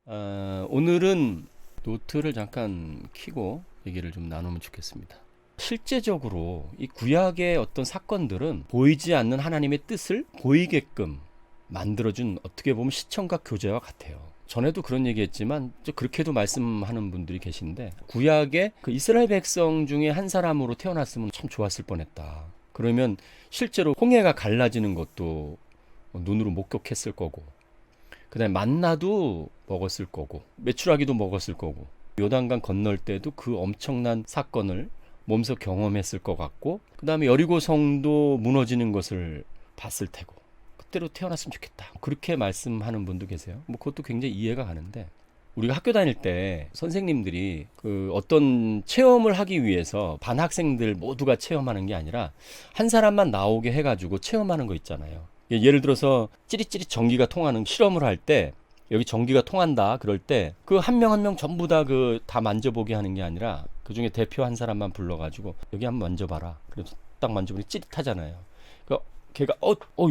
오늘은 노트를 잠깐 켜고 얘기를 좀 나누면 좋겠습니다. 실제적으로 이 구약의 어떤 사건들은 보이지 않는 하나님의 뜻을 보이게끔 만들어준, 어떻게 보면 시청과 교재와 같아요. 전에도 그런 얘기했지만 그렇게도 말씀하는 분들이 계신데, 구약의 그 이스라엘 백성 중에 한 사람으로 태어났으면 참 좋았을 뻔했다. 그러면 실제로 홍해가 갈라지는 것도 눈으로 목격했을 거고, 그 다음에 만나도 먹었을 거고, 메추라기도 먹었을 거고, 요단강 건널 때도 그 엄청난 사건을 몸소 경험했을 것 같고, 그 다음에 여리고 성도 무너지는 것을 봤을 테고, 그때로 태어났으면 좋겠다, 그렇게 말씀하는 분도 계세요. 그것도 굉장히 이해가 가는데, 우리가 학교 다닐 때 선생님들이 그 어떤 체험을 하기 위해서 반 학생들 모두가 체험하는 게 아니라 한 사람만 나오게 해가지고 체험하는 거 있잖아요. 예를 들어서 찌릿찌릿 전기가 통하는 실험을 할 때, 여기 전기가 통한다 그럴 때 그 한 명 한 명 전부 다 만져보게 하는 게 아니라 그 중에 대표 한 사람만 불러가지고 여기 한번 만져봐라. 그래서 딱 만져보니 찌릿하잖아요. 그러니까 걔가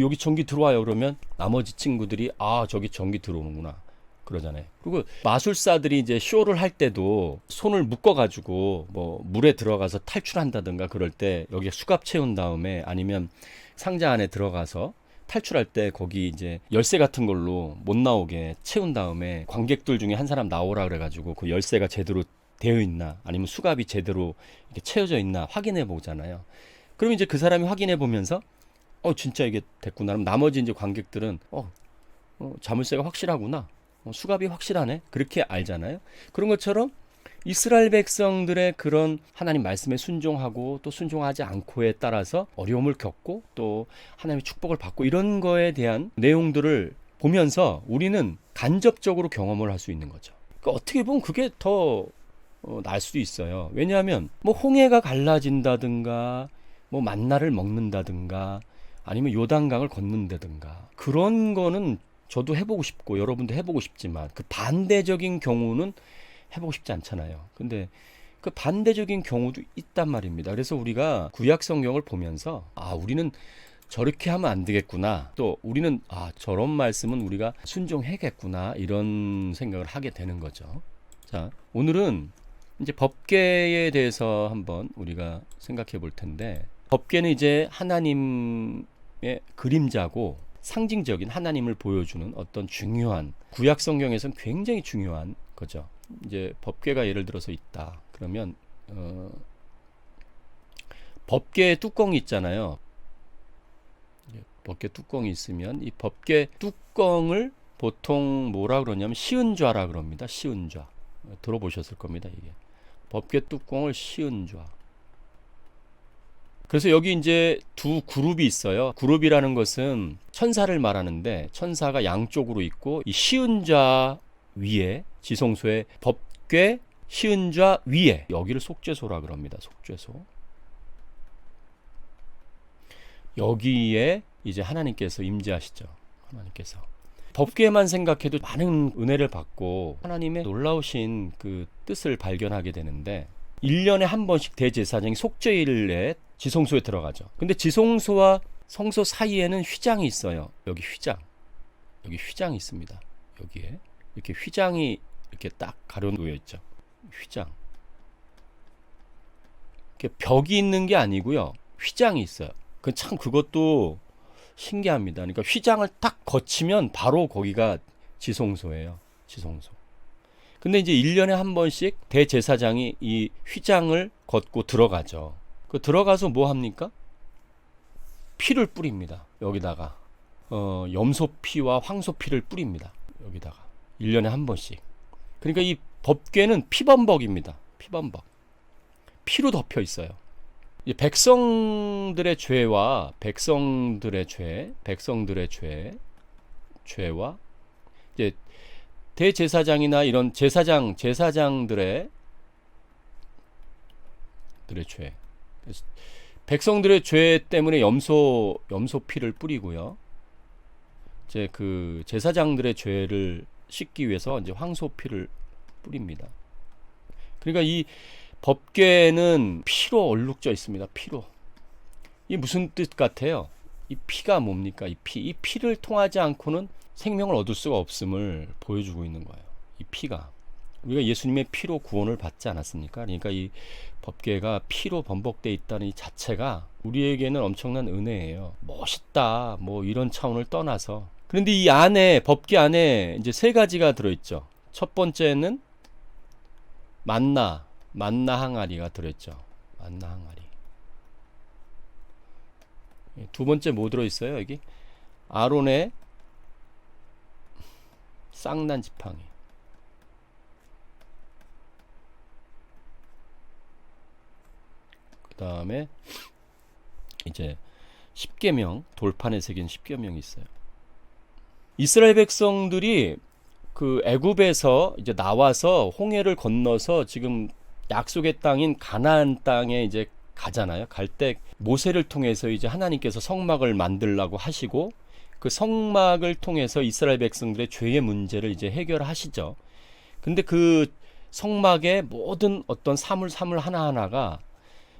여기 전기 들어와요 그러면 나머지 친구들이 저기 전기 들어오는구나 그러잖아요. 그리고 마술사들이 이제 쇼를 할 때도 손을 묶어가지고 뭐 물에 들어가서 탈출한다든가 그럴 때 여기에 수갑 채운 다음에, 아니면 상자 안에 들어가서 탈출할 때 거기 이제 열쇠 같은 걸로 못 나오게 채운 다음에 관객들 중에 한 사람 나오라 그래가지고 그 열쇠가 제대로 되어 있나, 아니면 수갑이 제대로 이렇게 채워져 있나 확인해 보잖아요. 그럼 이제 그 사람이 확인해 보면서 진짜 이게 됐구나. 그럼 나머지 이제 관객들은 자물쇠가 확실하구나, 수갑이 확실하네, 그렇게 알잖아요. 그런 것처럼 이스라엘 백성들의 그런 하나님 말씀에 순종하고 또 순종하지 않고에 따라서 어려움을 겪고 또 하나님의 축복을 받고, 이런 거에 대한 내용들을 보면서 우리는 간접적으로 경험을 할 수 있는 거죠. 그러니까 어떻게 보면 그게 더 나을 수도 있어요. 왜냐하면 뭐 홍해가 갈라진다든가 뭐 만나를 먹는다든가 아니면 요단강을 걷는다든가 그런 거는 저도 해보고 싶고 여러분도 해보고 싶지만, 그 반대적인 경우는 해보고 싶지 않잖아요. 근데 그 반대적인 경우도 있단 말입니다. 그래서 우리가 구약 성경을 보면서 우리는 저렇게 하면 안 되겠구나, 또 우리는 저런 말씀은 우리가 순종해야겠구나, 이런 생각을 하게 되는 거죠. 자, 오늘은 이제 법궤에 대해서 한번 우리가 생각해 볼 텐데, 법궤는 이제 하나님의 그림자고 상징적인 하나님을 보여주는 어떤 중요한, 구약 성경에서는 굉장히 중요한 거죠. 이제 법궤가 예를 들어서 있다 그러면 법궤 뚜껑이 있잖아요. 법궤 뚜껑이 있으면 이 법궤 뚜껑을 보통 뭐라 그러냐면 시은좌라 그럽니다. 시은좌 들어보셨을 겁니다. 이게 법궤 뚜껑을 시은좌. 그래서 여기 이제 두 그룹이 있어요. 그룹이라는 것은 천사를 말하는데, 천사가 양쪽으로 있고 이 시은좌 위에, 지성소의 법궤 시은좌 위에, 여기를 속죄소라 그럽니다. 속죄소. 여기에 이제 하나님께서 임재하시죠. 하나님께서 법궤만 생각해도 많은 은혜를 받고 하나님의 놀라우신 그 뜻을 발견하게 되는데, 1년에 한 번씩 대제사장이 속죄일에 지성소에 들어가죠. 근데 지성소와 성소 사이에는 휘장이 있어요. 여기 휘장이 있습니다. 여기에 이렇게 휘장이 이렇게 딱 가려놓여 있죠. 휘장. 이렇게 벽이 있는 게 아니고요. 휘장이 있어요. 그것도 신기합니다. 그러니까 휘장을 딱 거치면 바로 거기가 지성소예요. 지성소. 근데 이제 1년에 한 번씩 대제사장이 이 휘장을 걷고 들어가죠. 들어가서 뭐 합니까? 피를 뿌립니다. 여기다가 염소피와 황소피를 뿌립니다. 여기다가 1년에 한 번씩. 그러니까 이 법궤는 피범벅입니다. 피범벅. 피로 덮여 있어요. 이 백성들의 죄와 죄와 이제 대제사장이나 이런 제사장들의 죄. 백성들의 죄 때문에 염소 피를 뿌리고요. 이제 그 제사장들의 죄를 씻기 위해서 이제 황소 피를 뿌립니다. 그러니까 이 법궤는 피로 얼룩져 있습니다. 피로. 이 무슨 뜻 같아요? 이 피가 뭡니까? 이 피를 통하지 않고는 생명을 얻을 수가 없음을 보여주고 있는 거예요. 이 피가. 우리가 예수님의 피로 구원을 받지 않았습니까? 그러니까 이 법궤가 피로 번복되어 있다는 이 자체가 우리에게는 엄청난 은혜예요. 멋있다, 뭐 이런 차원을 떠나서. 그런데 이 안에, 법궤 안에 이제 세 가지가 들어있죠. 첫 번째는 만나 항아리가 들어있죠. 만나 항아리. 두 번째 뭐 들어있어요? 여기 아론의 쌍난 지팡이. 그 다음에 이제 십계명, 돌판에 새긴 십계명이 있어요. 이스라엘 백성들이 그 애굽에서 이제 나와서 홍해를 건너서 지금 약속의 땅인 가나안 땅에 이제 가잖아요. 갈 때 모세를 통해서 이제 하나님께서 성막을 만들라고 하시고 그 성막을 통해서 이스라엘 백성들의 죄의 문제를 이제 해결하시죠. 근데 그 성막의 모든 어떤 사물 하나하나가,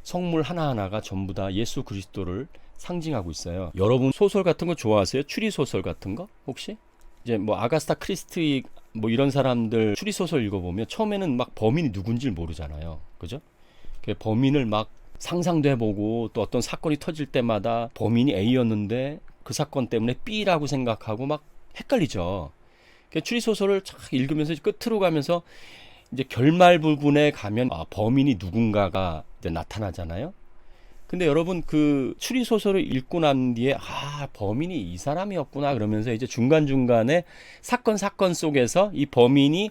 성물 하나하나가 전부 다 예수 그리스도를 상징하고 있어요. 여러분 소설 같은 거 좋아하세요? 추리 소설 같은 거 혹시? 이제 뭐 아가스타 크리스티 뭐 이런 사람들 추리 소설 읽어보면 처음에는 막 범인이 누군지 모르잖아요. 그죠? 범인을 막 상상도 해보고 또 어떤 사건이 터질 때마다 범인이 A였는데 그 사건 때문에 B라고 생각하고 막 헷갈리죠. 추리 소설을 쫙 읽으면서 끝으로 가면서 이제 결말 부분에 가면 범인이 누군가가 이제 나타나잖아요. 근데 여러분 그 추리 소설을 읽고 난 뒤에 범인이 이 사람이었구나 그러면서 이제 중간중간에 사건 속에서 이 범인이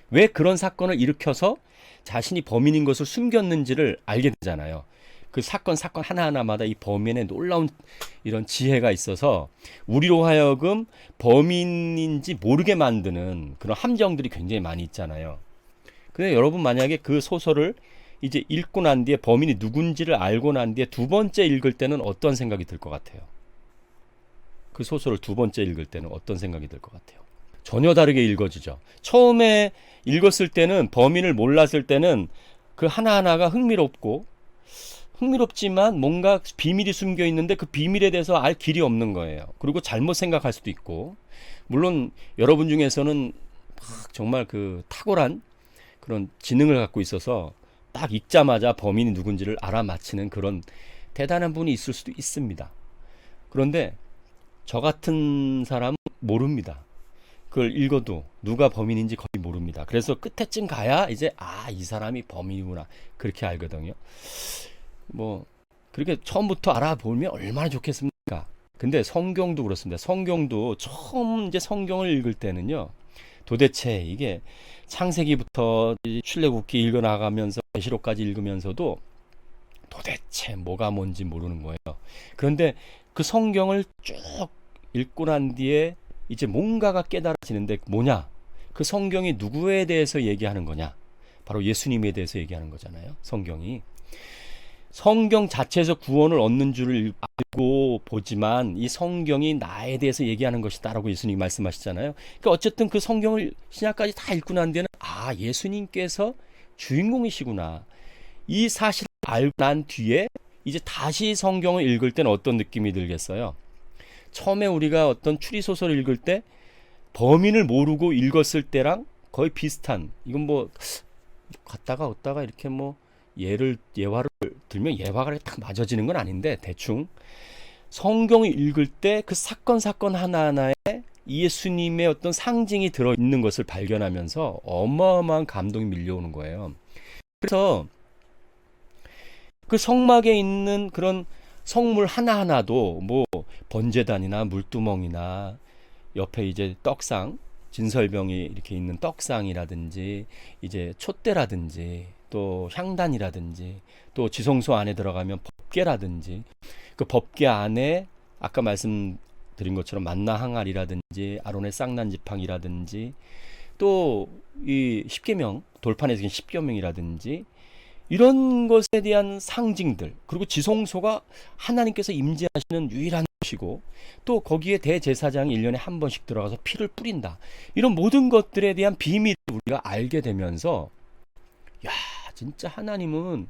왜 그런 사건을 일으켜서 자신이 범인인 것을 숨겼는지를 알게 되잖아요. 그 사건 하나하나마다 이 범인의 놀라운 이런 지혜가 있어서 우리로 하여금 범인인지 모르게 만드는 그런 함정들이 굉장히 많이 있잖아요. 근데 여러분 만약에 그 소설을 이제 읽고 난 뒤에 범인이 누군지를 알고 난 뒤에 두 번째 읽을 때는 어떤 생각이 들 것 같아요? 그 소설을 두 번째 읽을 때는 어떤 생각이 들 것 같아요? 전혀 다르게 읽어지죠. 처음에 읽었을 때는, 범인을 몰랐을 때는 그 하나하나가 흥미롭지만 뭔가 비밀이 숨겨 있는데 그 비밀에 대해서 알 길이 없는 거예요. 그리고 잘못 생각할 수도 있고, 물론 여러분 중에서는 정말 그 탁월한 그런 지능을 갖고 있어서 딱 읽자마자 범인이 누군지를 알아맞히는 그런 대단한 분이 있을 수도 있습니다. 그런데 저 같은 사람은 모릅니다. 그걸 읽어도 누가 범인인지 거의 모릅니다. 그래서 끝에쯤 가야 이제 이 사람이 범인이구나 그렇게 알거든요. 뭐 그렇게 처음부터 알아보면 얼마나 좋겠습니까? 근데 성경도 그렇습니다. 성경도 처음 이제 성경을 읽을 때는요, 도대체 이게 창세기부터 출애굽기 읽어나가면서 계시록까지 읽으면서도 도대체 뭐가 뭔지 모르는 거예요. 그런데 그 성경을 쭉 읽고 난 뒤에 이제 뭔가가 깨달아지는데 뭐냐? 그 성경이 누구에 대해서 얘기하는 거냐? 바로 예수님에 대해서 얘기하는 거잖아요. 성경이. 성경 자체에서 구원을 얻는 줄을 알고 보지만 이 성경이 나에 대해서 얘기하는 것이다라고 예수님이 말씀하시잖아요. 그러니까 어쨌든 그 성경을 신약까지 다 읽고 난 뒤에는 예수님께서 주인공이시구나. 이 사실을 알고 난 뒤에 이제 다시 성경을 읽을 때는 어떤 느낌이 들겠어요? 처음에 우리가 어떤 추리소설을 읽을 때 범인을 모르고 읽었을 때랑 거의 비슷한, 이건 뭐 갔다가 이렇게 뭐 예화를 들면 예화가 딱 맞아지는 건 아닌데 대충 성경을 읽을 때 그 사건 하나하나에 예수님의 어떤 상징이 들어있는 것을 발견하면서 어마어마한 감동이 밀려오는 거예요. 그래서 그 성막에 있는 그런 성물 하나하나도 뭐 번제단이나 물두멍이나 옆에 이제 떡상, 진설병이 이렇게 있는 떡상이라든지 이제 촛대라든지 또 향단이라든지 또 지성소 안에 들어가면 법궤라든지 그 법궤 안에 아까 말씀드린 것처럼 만나 항아리라든지 아론의 쌍난 지팡이라든지 또 이 십계명, 돌판에 새긴 십계명이라든지 이런 것에 대한 상징들, 그리고 지성소가 하나님께서 임재하시는 유일한 곳이고 또 거기에 대제사장이 1년에 한 번씩 들어가서 피를 뿌린다. 이런 모든 것들에 대한 비밀을 우리가 알게 되면서 진짜 하나님은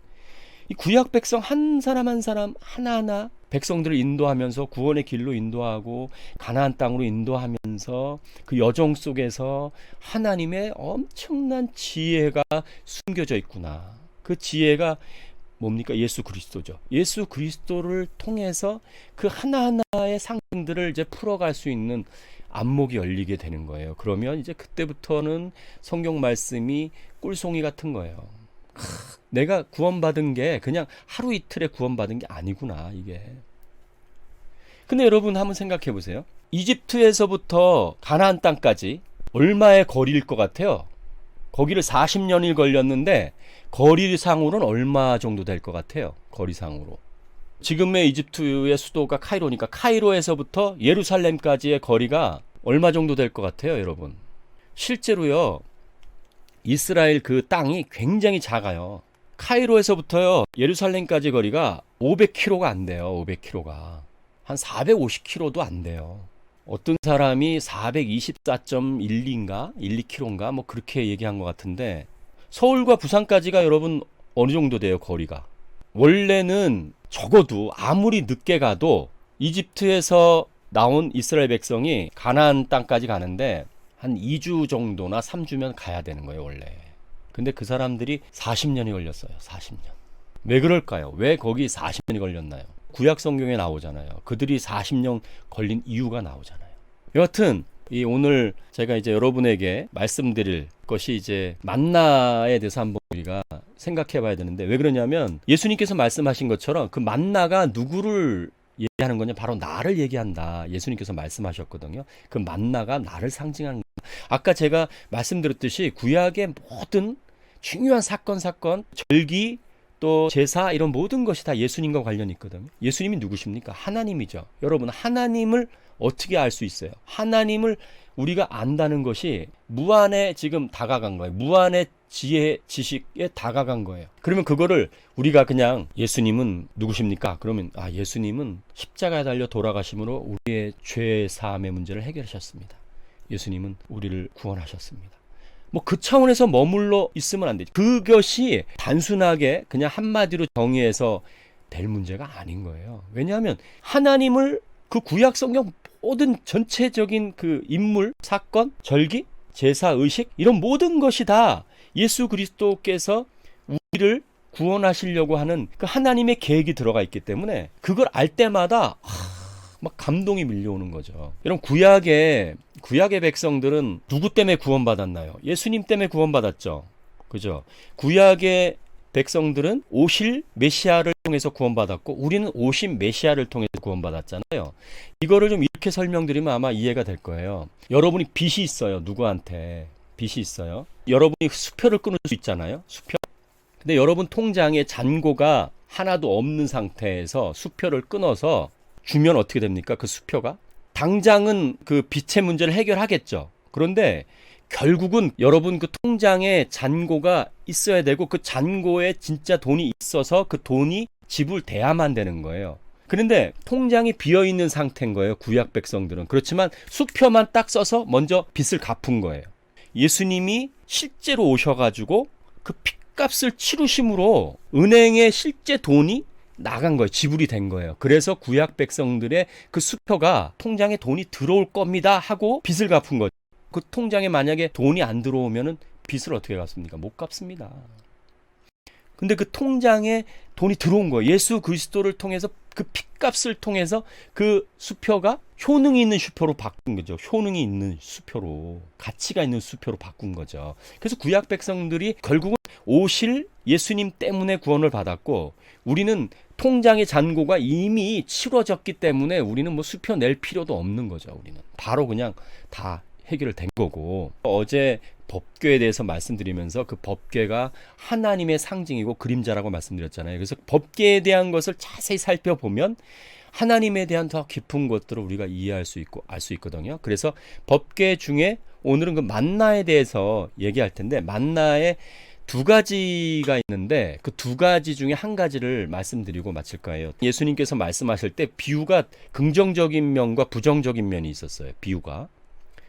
이 구약 백성 한 사람 한 사람 하나하나 백성들을 인도하면서 구원의 길로 인도하고 가나안 땅으로 인도하면서 그 여정 속에서 하나님의 엄청난 지혜가 숨겨져 있구나. 그 지혜가 뭡니까? 예수 그리스도죠. 예수 그리스도를 통해서 그 하나하나의 상징들을 이제 풀어갈 수 있는 안목이 열리게 되는 거예요. 그러면 이제 그때부터는 성경 말씀이 꿀송이 같은 거예요. 내가 구원받은 게 그냥 하루 이틀에 구원받은 게 아니구나, 이게. 근데 여러분 한번 생각해 보세요. 이집트에서부터 가나안 땅까지 얼마의 거리일 것 같아요? 거기를 40년이 걸렸는데 거리상으로는 얼마 정도 될 것 같아요? 거리상으로. 지금의 이집트의 수도가 카이로니까 카이로에서부터 예루살렘까지의 거리가 얼마 정도 될 것 같아요, 여러분? 실제로요, 이스라엘 그 땅이 굉장히 작아요. 카이로에서부터요, 예루살렘까지 거리가 500km가 안 돼요, 500km가. 한 450km도 안 돼요. 어떤 사람이 424.12인가? 12km인가? 뭐 그렇게 얘기한 것 같은데, 서울과 부산까지가 여러분 어느 정도 돼요, 거리가? 원래는 적어도 아무리 늦게 가도 이집트에서 나온 이스라엘 백성이 가나안 땅까지 가는데 한 2주 정도나 3주면 가야 되는 거예요, 원래. 근데 그 사람들이 40년이 걸렸어요, 40년. 왜 그럴까요? 왜 거기 40년이 걸렸나요? 구약 성경에 나오잖아요. 그들이 40년 걸린 이유가 나오잖아요. 여하튼 오늘 제가 이제 여러분에게 말씀드릴 것이 이제 만나에 대해서 한번 우리가 생각해 봐야 되는데, 왜 그러냐면 예수님께서 말씀하신 것처럼 그 만나가 누구를 얘기하는 거냐? 바로 나를 얘기한다. 예수님께서 말씀하셨거든요. 그 만나가 나를 상징하는 거예요. 아까 제가 말씀드렸듯이 구약의 모든 중요한 사건, 절기, 또 제사, 이런 모든 것이 다 예수님과 관련이 있거든요. 예수님이 누구십니까? 하나님이죠. 여러분, 하나님을 어떻게 알 수 있어요? 하나님을 우리가 안다는 것이 무한에 지금 다가간 거예요. 무한의 지혜, 지식에 다가간 거예요. 그러면 그거를 우리가 그냥 예수님은 누구십니까? 그러면 예수님은 십자가에 달려 돌아가심으로 우리의 죄 사함의 문제를 해결하셨습니다. 예수님은 우리를 구원하셨습니다. 뭐 그 차원에서 머물러 있으면 안 되죠. 그것이 단순하게 그냥 한마디로 정의해서 될 문제가 아닌 거예요. 왜냐하면 하나님을 그 구약 성경 모든 전체적인 그 인물, 사건, 절기, 제사, 의식, 이런 모든 것이 다 예수 그리스도께서 우리를 구원하시려고 하는 그 하나님의 계획이 들어가 있기 때문에 그걸 알 때마다 막 감동이 밀려오는 거죠. 여러분, 구약의 백성들은 누구 때문에 구원받았나요? 예수님 때문에 구원받았죠. 그죠? 구약의 백성들은 오실 메시아를 통해서 구원받았고 우리는 오신 메시아를 통해서 구원받았잖아요. 이거를 좀 이렇게 설명드리면 아마 이해가 될 거예요. 여러분이 빚이 있어요. 누구한테 빚이 있어요. 여러분이 수표를 끊을 수 있잖아요. 수표. 근데 여러분 통장에 잔고가 하나도 없는 상태에서 수표를 끊어서 주면 어떻게 됩니까? 그 수표가 당장은 그 빚의 문제를 해결하겠죠. 그런데 결국은 여러분 그 통장에 잔고가 있어야 되고 그 잔고에 진짜 돈이 있어서 그 돈이 지불돼야만 되는 거예요. 그런데 통장이 비어있는 상태인 거예요, 구약 백성들은. 그렇지만 수표만 딱 써서 먼저 빚을 갚은 거예요. 예수님이 실제로 오셔가지고 그 빚값을 치르심으로 은행에 실제 돈이 나간 거예요. 지불이 된 거예요. 그래서 구약 백성들의 그 수표가 통장에 돈이 들어올 겁니다 하고 빚을 갚은 거죠. 그 통장에 만약에 돈이 안 들어오면은 빚을 어떻게 갚습니까? 못 갚습니다. 근데 그 통장에 돈이 들어온 거예요. 예수 그리스도를 통해서 그 핏값을 통해서 그 수표가 효능이 있는 수표로 바꾼 거죠. 효능이 있는 수표로, 가치가 있는 수표로 바꾼 거죠. 그래서 구약 백성들이 결국은 오실 예수님 때문에 구원을 받았고 우리는 통장의 잔고가 이미 치러졌기 때문에 우리는 뭐 수표 낼 필요도 없는 거죠. 우리는 바로 그냥 다 해결된 거고, 어제 법궤에 대해서 말씀드리면서 그 법궤가 하나님의 상징이고 그림자라고 말씀드렸잖아요. 그래서 법궤에 대한 것을 자세히 살펴보면 하나님에 대한 더 깊은 것들을 우리가 이해할 수 있고 알 수 있거든요. 그래서 법궤 중에 오늘은 그 만나에 대해서 얘기할 텐데, 만나에 두 가지가 있는데 그 두 가지 중에 한 가지를 말씀드리고 마칠 거예요. 예수님께서 말씀하실 때 비유가 긍정적인 면과 부정적인 면이 있었어요. 비유가.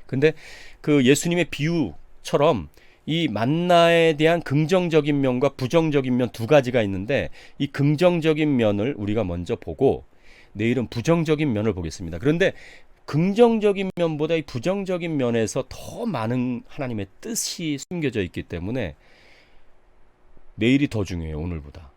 근데 그 예수님의 비유처럼 이 만나에 대한 긍정적인 면과 부정적인 면 두 가지가 있는데 이 긍정적인 면을 우리가 먼저 보고 내일은 부정적인 면을 보겠습니다. 그런데 긍정적인 면보다 이 부정적인 면에서 더 많은 하나님의 뜻이 숨겨져 있기 때문에 내일이 더 중요해요, 오늘보다.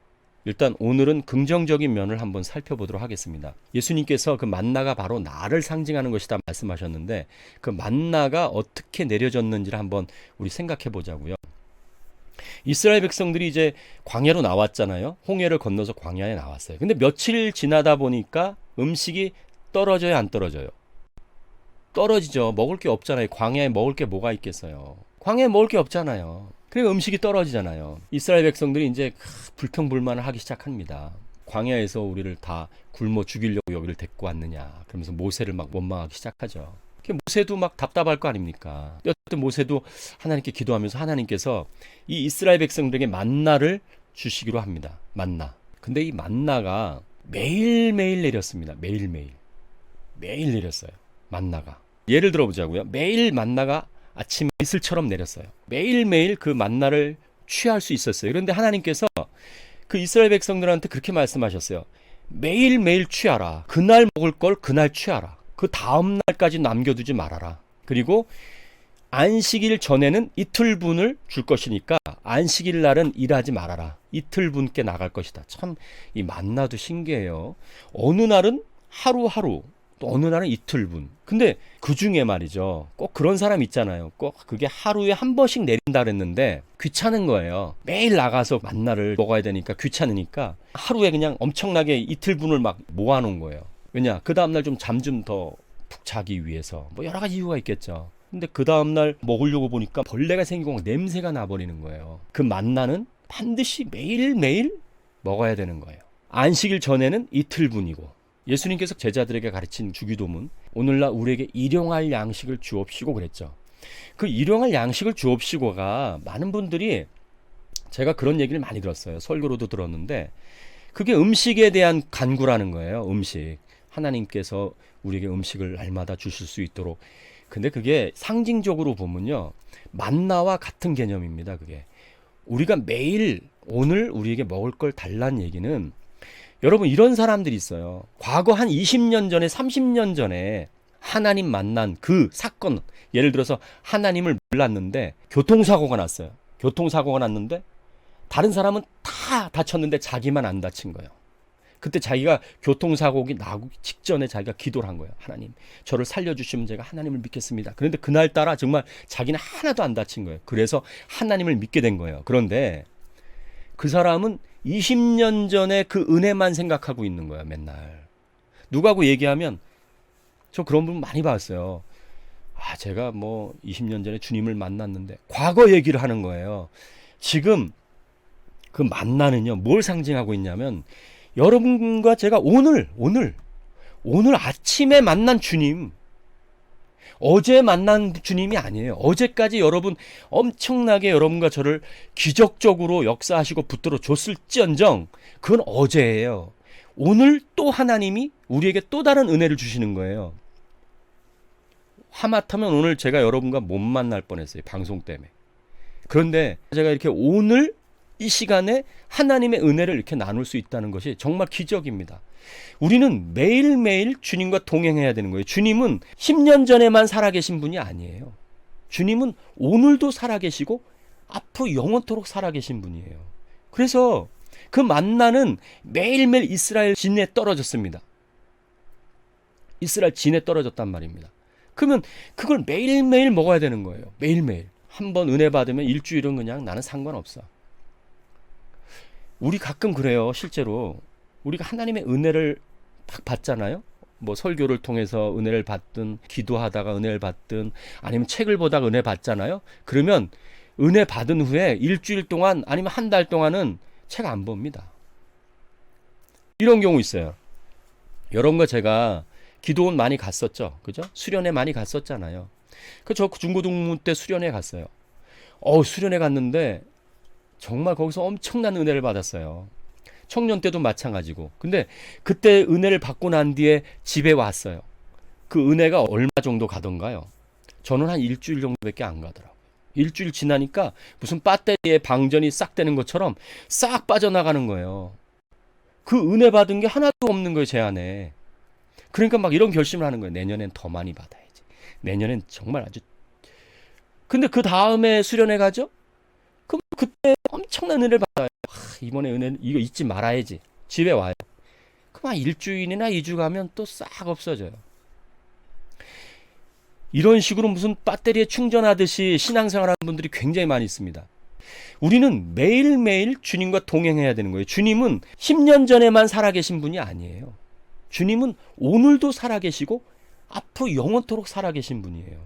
일단 오늘은 긍정적인 면을 한번 살펴보도록 하겠습니다. 예수님께서 그 만나가 바로 나를 상징하는 것이다 말씀하셨는데 그 만나가 어떻게 내려졌는지를 한번 우리 생각해 보자고요. 이스라엘 백성들이 이제 광야로 나왔잖아요. 홍해를 건너서 광야에 나왔어요. 근데 며칠 지나다 보니까 음식이 떨어져요, 안 떨어져요? 떨어지죠. 먹을 게 없잖아요. 광야에 먹을 게 뭐가 있겠어요. 광야에 먹을 게 없잖아요. 그러니까 음식이 떨어지잖아요. 이스라엘 백성들이 이제 불평불만을 하기 시작합니다. 광야에서 우리를 다 굶어 죽이려고 여기를 데리고 왔느냐. 그러면서 모세를 막 원망하기 시작하죠. 모세도 막 답답할 거 아닙니까? 어쨌든 모세도 하나님께 기도하면서 하나님께서 이 이스라엘 백성들에게 만나를 주시기로 합니다. 만나. 근데 이 만나가 매일매일 내렸습니다. 매일매일. 매일 내렸어요. 만나가. 예를 들어보자고요. 매일 만나가 아침 이슬처럼 내렸어요. 매일매일 그 만나를 취할 수 있었어요. 그런데 하나님께서 그 이스라엘 백성들한테 그렇게 말씀하셨어요. 매일매일 취하라. 그날 먹을 걸 그날 취하라. 그 다음 날까지 남겨두지 말아라. 그리고 안식일 전에는 이틀분을 줄 것이니까 안식일 날은 일하지 말아라. 이틀분께 나갈 것이다. 참 이 만나도 신기해요. 어느 날은 하루하루, 또 어느 날은 이틀분. 근데 그 중에 말이죠. 꼭 그런 사람 있잖아요. 꼭 그게 하루에 한 번씩 내린다 그랬는데 귀찮은 거예요. 매일 나가서 만나를 먹어야 되니까 귀찮으니까 하루에 그냥 엄청나게 이틀분을 막 모아놓은 거예요. 왜냐? 그 다음날 좀 잠 좀 더 푹 자기 위해서. 뭐 여러 가지 이유가 있겠죠. 근데 그 다음날 먹으려고 보니까 벌레가 생기고 막 냄새가 나버리는 거예요. 그 만나는 반드시 매일매일 먹어야 되는 거예요. 안식일 전에는 이틀분이고 예수님께서 제자들에게 가르친 주기도문 오늘날 우리에게 일용할 양식을 주옵시고 그랬죠. 그 일용할 양식을 주옵시고가 많은 분들이 제가 그런 얘기를 많이 들었어요. 설교로도 들었는데 그게 음식에 대한 간구라는 거예요. 음식. 하나님께서 우리에게 음식을 날마다 주실 수 있도록. 근데 그게 상징적으로 보면요. 만나와 같은 개념입니다. 그게. 우리가 매일 오늘 우리에게 먹을 걸 달라는 얘기는 여러분 이런 사람들이 있어요. 과거 한 20년 전에 30년 전에 하나님 만난 그 사건 예를 들어서 하나님을 몰랐는데 교통사고가 났어요. 교통사고가 났는데 다른 사람은 다 다쳤는데 자기만 안 다친 거예요. 그때 자기가 교통사고가 나기 직전에 자기가 기도를 한 거예요. 하나님 저를 살려주시면 제가 하나님을 믿겠습니다. 그런데 그날따라 정말 자기는 하나도 안 다친 거예요. 그래서 하나님을 믿게 된 거예요. 그런데 그 사람은 20년 전에 그 은혜만 생각하고 있는 거야. 맨날 누구하고 얘기하면 저 그런 분 많이 봤어요. 아 제가 뭐 20년 전에 주님을 만났는데 과거 얘기를 하는 거예요. 지금 그 만나는요 뭘 상징하고 있냐면 여러분과 제가 오늘 아침에 만난 주님, 어제 만난 주님이 아니에요. 어제까지 여러분 엄청나게 여러분과 저를 기적적으로 역사하시고 붙들어 줬을지언정 그건 어제예요. 오늘 또 하나님이 우리에게 또 다른 은혜를 주시는 거예요. 하마터면 오늘 제가 여러분과 못 만날 뻔했어요. 방송 때문에. 그런데 제가 이렇게 오늘 이 시간에 하나님의 은혜를 이렇게 나눌 수 있다는 것이 정말 기적입니다. 우리는 매일매일 주님과 동행해야 되는 거예요. 주님은 10년 전에만 살아계신 분이 아니에요. 주님은 오늘도 살아계시고 앞으로 영원토록 살아계신 분이에요. 그래서 그 만나는 매일매일 이스라엘 진에 떨어졌습니다. 이스라엘 진에 떨어졌단 말입니다. 그러면 그걸 매일매일 먹어야 되는 거예요. 매일매일. 한 번 은혜 받으면 일주일은 그냥 나는 상관없어. 우리 가끔 그래요. 실제로 우리가 하나님의 은혜를 딱 받잖아요. 뭐 설교를 통해서 은혜를 받든 기도하다가 은혜를 받든 아니면 책을 보다가 은혜 받잖아요. 그러면 은혜 받은 후에 일주일 동안 아니면 한 달 동안은 책 안 봅니다. 이런 경우 있어요. 여러분과 제가 기도원 많이 갔었죠. 그죠? 수련회 많이 갔었잖아요. 저 중고등부 때 수련회 갔어요. 수련회 갔는데 정말 거기서 엄청난 은혜를 받았어요. 청년 때도 마찬가지고. 근데 그때 은혜를 받고 난 뒤에 집에 왔어요. 그 은혜가 얼마 정도 가던가요? 저는 한 일주일 정도밖에 안 가더라고요. 일주일 지나니까 무슨 배터리에 방전이 싹 되는 것처럼 싹 빠져나가는 거예요. 그 은혜 받은 게 하나도 없는 거예요, 제 안에. 그러니까 막 이런 결심을 하는 거예요. 내년엔 더 많이 받아야지. 내년엔 정말 아주. 근데 그 다음에 수련회 가죠? 그럼 그때 엄청난 은혜를 받아요. 이번에 은혜 이거 잊지 말아야지. 집에 와요. 그만 일주일이나 2주 가면 또 싹 없어져요. 이런 식으로 무슨 배터리에 충전하듯이 신앙생활하는 분들이 굉장히 많이 있습니다. 우리는 매일매일 주님과 동행해야 되는 거예요. 주님은 10년 전에만 살아계신 분이 아니에요. 주님은 오늘도 살아계시고 앞으로 영원토록 살아계신 분이에요.